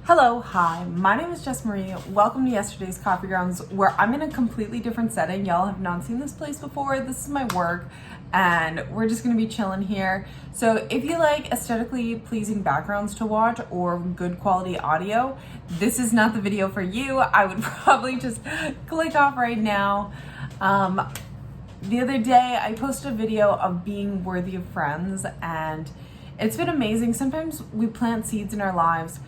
Hello, hi, my name is Jess Marie. Welcome to yesterday's Coffee Grounds, where I'm in a completely different setting. Y'all have not seen this place before. This is my work, and we're just gonna be chilling here. So if you like aesthetically pleasing backgrounds to watch or good quality audio, this is not the video for you. I would probably just click off right now. The other day, I posted a video of being worthy of friends, and it's been amazing. Sometimes we plant seeds in our lives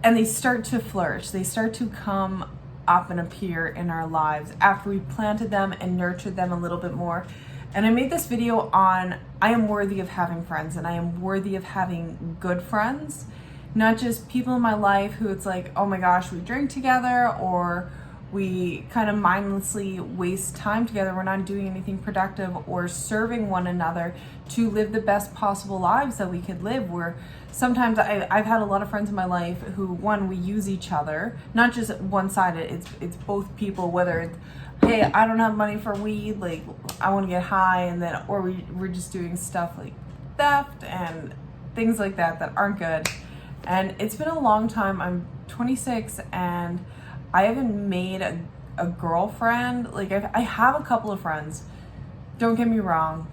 and they start to flourish. They start to come up and appear in our lives after we planted them and nurtured them a little bit more. And I made this video on I am worthy of having friends, and I am worthy of having good friends, not just people in my life who it's like, oh my gosh, we drink together or we kind of mindlessly waste time together. We're not doing anything productive or serving one another to live the best possible lives that we could live. Where sometimes I've had a lot of friends in my life who, one, we use each other, not just one-sided. It's both people, whether it's, hey, I don't have money for weed, like I want to get high, and then or we're just doing stuff like theft and things like that aren't good. And it's been a long time. I'm 26 and I haven't made a girlfriend. Like I have a couple of friends, don't get me wrong,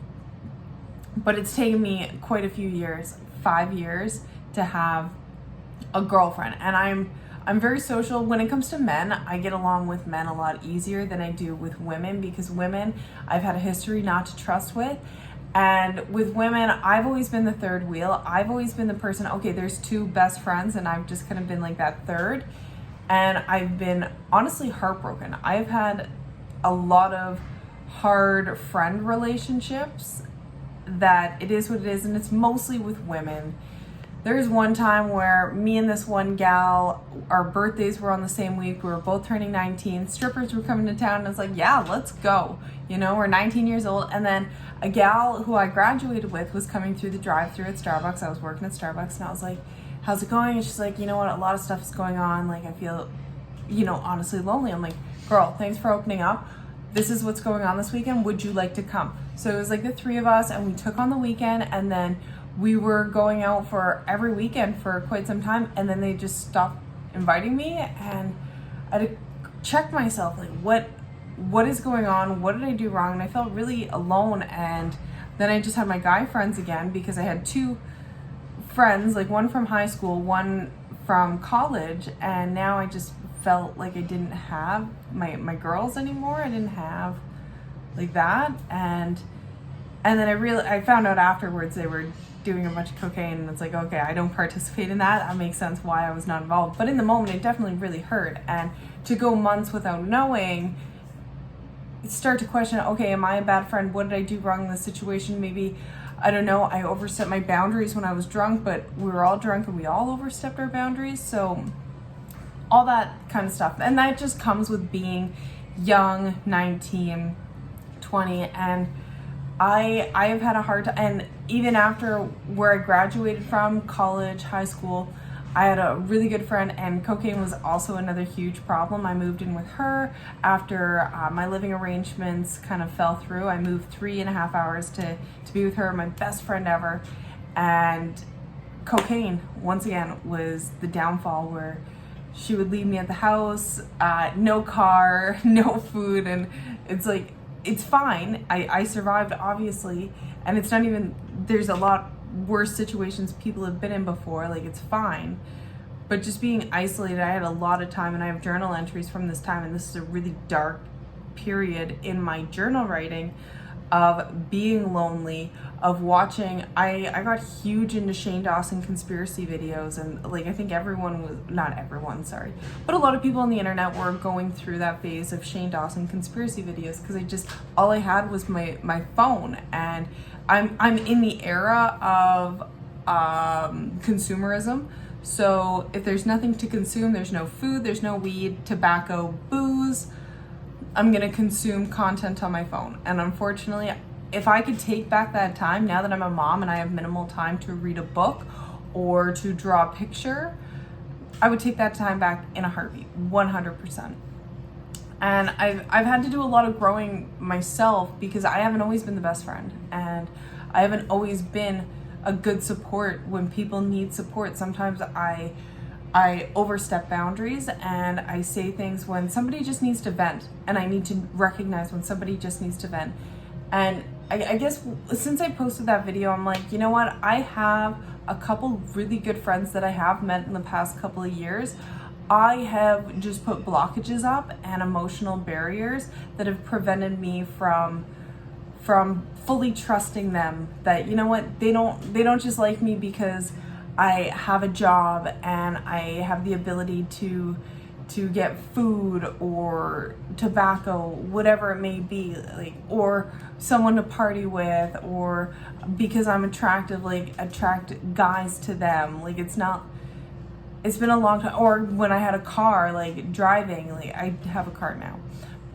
but it's taken me quite a few years, 5 years, to have a girlfriend. And I'm very social. When it comes to men, I get along with men a lot easier than I do with women, because women I've had a history not to trust with. And with women, I've always been the third wheel. I've always been the person, okay, there's two best friends, and I've just kind of been like that third. And I've been honestly heartbroken. I've had a lot of hard friend relationships that it is what it is, and it's mostly with women. There's one time where me and this one gal, our birthdays were on the same week. We were both turning 19. Strippers were coming to town, and I was like, yeah, let's go. You know, we're 19 years old. And then a gal who I graduated with was coming through the drive-thru at Starbucks. I was working at Starbucks, and I was like, how's it going? And she's like, you know what, a lot of stuff is going on. Like, I feel, honestly lonely. I'm like, girl, thanks for opening up. This is what's going on this weekend. Would you like to come? So it was like the three of us, and we took on the weekend, and then we were going out for every weekend for quite some time, and then they just stopped inviting me, and I had to check myself, like, what is going on? What did I do wrong? And I felt really alone. And then I just had my guy friends again, because I had two friends, like one from high school, one from college, and now I just felt like I didn't have my girls anymore. I didn't have like that. And then I found out afterwards they were doing a bunch of cocaine, and it's like, okay, I don't participate in that. That makes sense why I was not involved. But in the moment, it definitely really hurt. And to go months without knowing, start to question, okay, am I a bad friend? What did I do wrong in this situation? Maybe, I don't know, I overstepped my boundaries when I was drunk, but we were all drunk and we all overstepped our boundaries. So all that kind of stuff. And that just comes with being young, 19, 20. And I have had a hard time. And even after where I graduated from, college, high school, I had a really good friend, and cocaine was also another huge problem. I moved in with her after my living arrangements kind of fell through. I moved 3.5 hours to be with her, my best friend ever. And cocaine, once again, was the downfall, where she would leave me at the house, no car, no food, and it's like, it's fine. I survived, obviously, and it's not even, there's a lot worse situations people have been in before, like, it's fine. But just being isolated, I had a lot of time, and I have journal entries from this time, and this is a really dark period in my journal writing of being lonely, of watching, I got huge into Shane Dawson conspiracy videos, and like, I think everyone was, not everyone, sorry, but a lot of people on the internet were going through that phase of Shane Dawson conspiracy videos, because all I had was my phone. And I'm in the era of consumerism. So if there's nothing to consume, there's no food, there's no weed, tobacco, booze, I'm gonna consume content on my phone. And unfortunately, if I could take back that time, now that I'm a mom and I have minimal time to read a book or to draw a picture, I would take that time back in a heartbeat, 100%. And I've had to do a lot of growing myself, because I haven't always been the best friend, and I haven't always been a good support when people need support. Sometimes I I overstep boundaries and I say things when somebody just needs to vent, and I need to recognize when somebody just needs to vent. And I guess since I posted that video, I'm like, you know what? I have a couple really good friends that I have met in the past couple of years. I have just put blockages up and emotional barriers that have prevented me from fully trusting them, that, you know what, they don't just like me because I have a job and I have the ability to get food or tobacco, whatever it may be, like, or someone to party with, or because I'm attractive, like attract guys to them. Like, it's been a long time. Or when I had a car, like driving, like I have a car now,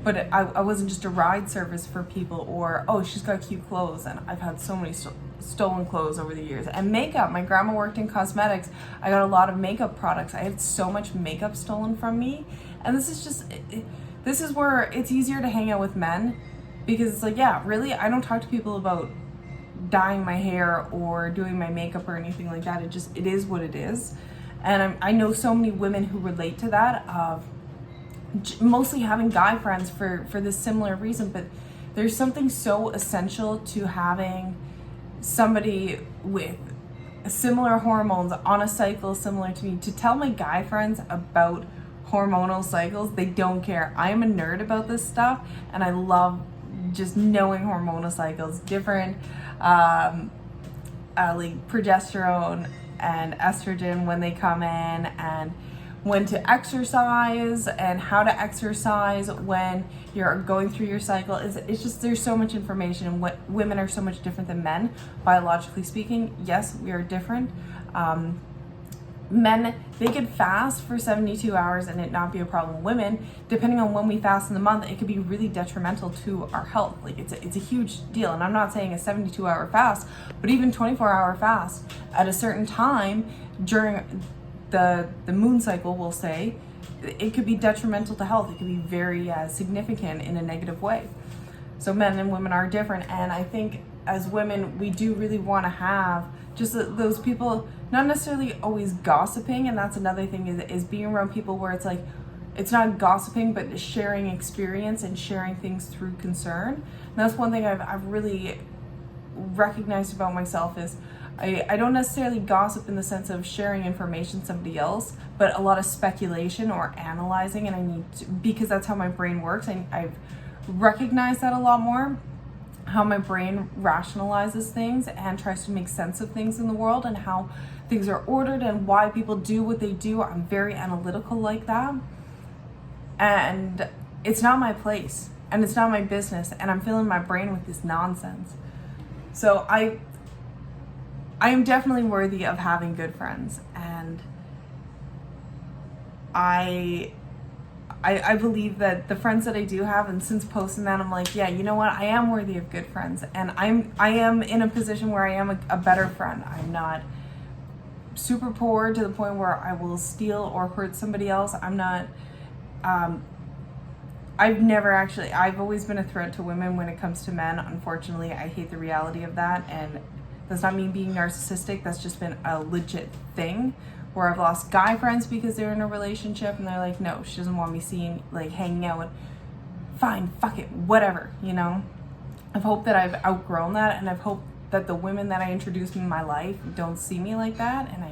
but I wasn't just a ride service for people, or, oh, she's got cute clothes. And I've had so many stolen clothes over the years. And makeup, my grandma worked in cosmetics. I got a lot of makeup products. I had so much makeup stolen from me. And this is just, this is where it's easier to hang out with men, because it's like, yeah, really, I don't talk to people about dyeing my hair or doing my makeup or anything like that. It is what it is. And I know so many women who relate to that, of mostly having guy friends for this similar reason. But there's something so essential to having somebody with similar hormones on a cycle similar to me. To tell my guy friends about hormonal cycles, they don't care. I am a nerd about this stuff, and I love just knowing hormonal cycles, different like progesterone and estrogen when they come in, and when to exercise and how to exercise when you're going through your cycle. It's just, there's so much information, and what women are so much different than men, biologically speaking. Yes, we are different. Men, they could fast for 72 hours and it not be a problem. Women, depending on when we fast in the month, it could be really detrimental to our health. Like, it's a huge deal. And I'm not saying a 72-hour fast, but even 24-hour fast at a certain time during the moon cycle, we'll say, it could be detrimental to health. It could be very significant in a negative way. So men and women are different. And I think as women, we do really want to have just those people, not necessarily always gossiping. And that's another thing, is being around people where it's like, it's not gossiping, but sharing experience and sharing things through concern. And that's one thing I've really recognized about myself, is I don't necessarily gossip in the sense of sharing information to somebody else, but a lot of speculation or analyzing. And I need to, because that's how my brain works. I've recognized that a lot more, how my brain rationalizes things and tries to make sense of things in the world, and how things are ordered and why people do what they do. I'm very analytical like that. And it's not my place, and it's not my business, and I'm filling my brain with this nonsense. So I am definitely worthy of having good friends, and I believe that the friends that I do have, and since posting that, I'm like, yeah, you know what? I am worthy of good friends, and I am in a position where I am a better friend. I'm not super poor to the point where I will steal or hurt somebody else. I'm not, I've always been a threat to women when it comes to men. Unfortunately, I hate the reality of that, and that's not me being narcissistic. That's just been a legit thing, where I've lost guy friends because they're in a relationship and they're like, no, she doesn't want me hanging out with, fine, fuck it, whatever, you know? I've hoped that I've outgrown that, and I've hoped that the women that I introduced in my life don't see me like that. And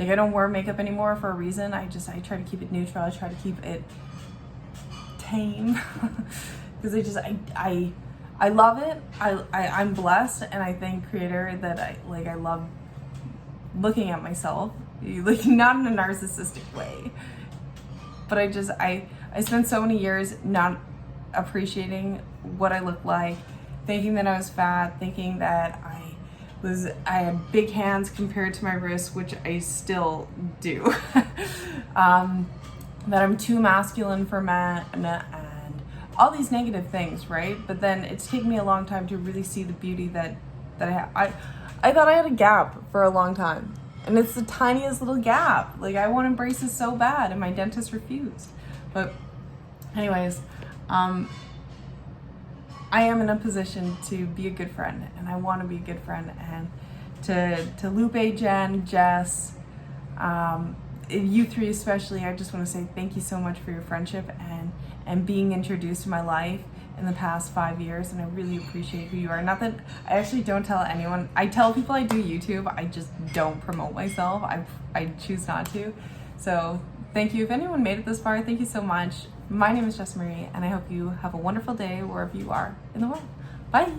I don't wear makeup anymore for a reason. I try to keep it neutral. I try to keep it tame because I love it. I'm blessed, and I thank Creator that I love looking at myself, like, not in a narcissistic way, but I spent so many years not appreciating what I looked like, thinking that I was fat, thinking that I had big hands compared to my wrists, which I still do. That I'm too masculine for men, and all these negative things, right? But then it's taken me a long time to really see the beauty that I have. I thought I had a gap for a long time, and it's the tiniest little gap. Like, I want braces so bad, and my dentist refused. But anyways, I am in a position to be a good friend, and I want to be a good friend. And to Lupe, Jen, Jess, you three especially, I just want to say thank you so much for your friendship and being introduced to my life in the past 5 years, and I really appreciate who you are. Not that I actually don't tell anyone. I tell people I do YouTube. I just don't promote myself. I choose not to. So thank you. If anyone made it this far, thank you so much. My name is Jess Marie, and I hope you have a wonderful day wherever you are in the world. Bye.